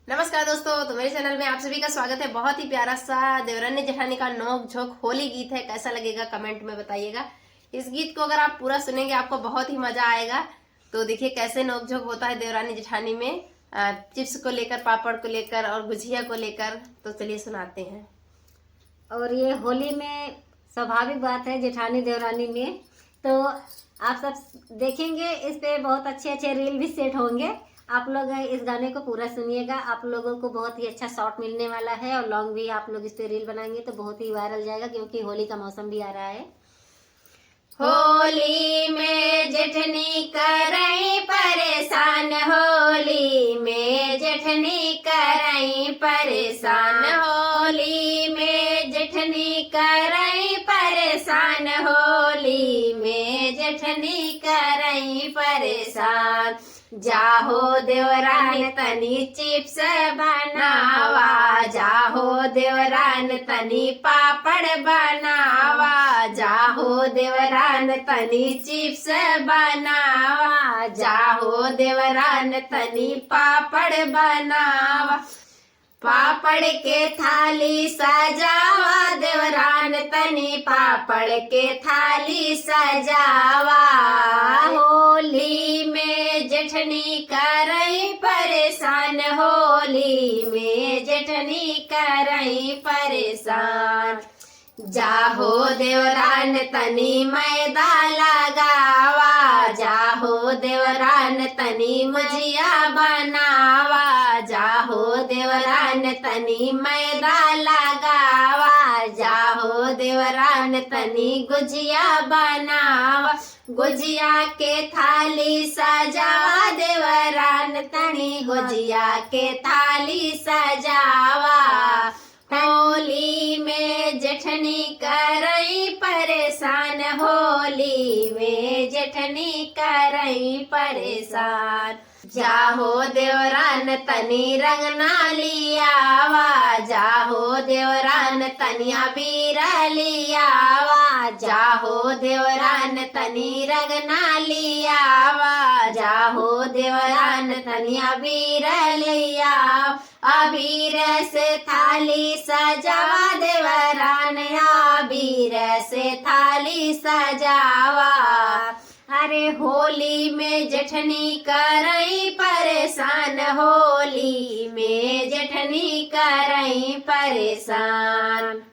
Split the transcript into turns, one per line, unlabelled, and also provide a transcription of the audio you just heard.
नमस्कार दोस्तों, तो मेरे चैनल में आप सभी का स्वागत है। बहुत ही प्यारा सा देवरानी जेठानी का नोक झोंक होली गीत है। कैसा लगेगा कमेंट में बताइएगा। इस गीत को अगर आप पूरा सुनेंगे आपको बहुत ही मजा आएगा। तो देखिए कैसे नोक झोंक होता है देवरानी जेठानी में, चिप्स को लेकर, पापड़ को लेकर और गुजिया को लेकर। तो चलिए सुनाते हैं।
और ये होली में स्वाभाविक बात है जेठानी देवरानी में, तो आप सब देखेंगे इस पे बहुत अच्छे अच्छे रील भी सेट होंगे। आप लोग इस गाने को पूरा सुनिएगा, आप लोगों को बहुत ही अच्छा शॉट मिलने वाला है और लॉन्ग भी आप लोग इस पे रील बनाएंगे तो बहुत ही वायरल जाएगा, क्योंकि होली का मौसम भी आ रहा है।
होली में जेठनी करई परेशान, होली में जेठनी करई परेशान, होली में जेठनी करई परेशान, होली में जेठनी करई परेशान। जाहो देवरान तनी चिप्स बनावा, जाहो देवरान तनी पापड़ बनावा, जाहो देवरान तनी चिप्स बनावा, जाहो देवरान तनी पापड़ बनावा। पापड़ के थाली सजावा देवरान तनी पापड़ के थाली सजावा। होली में जेठनी करई परेशान, होली में जेठनी करई परेशान। जाहो देवरान तनी मैदा लगावा, जाहो देवरान तनी मुजिया बनावा, जाहो देवरान तनी मैदा लगावा, जाहो देवरान तनी गुजिया बनावा। गुजिया के थाली सजावा देवरान तनी गुजिया के थाली सजावा। होली में जेठनी करई परेशान, होली में जेठनी करई परेशान। जाहो देवरान तनी रंगना लियावा, जाहो देवरान तनी अबीर लियावा, जाहो देवरान तनी रंगना लियावा, जाहो देवरान तनी अबीर लियावा। अबीर से थाली सजावा देवरान, अबीर से थाली सजावा। अरे होली में जेठनी करई परेशान, होली में जेठनी करई परेशान।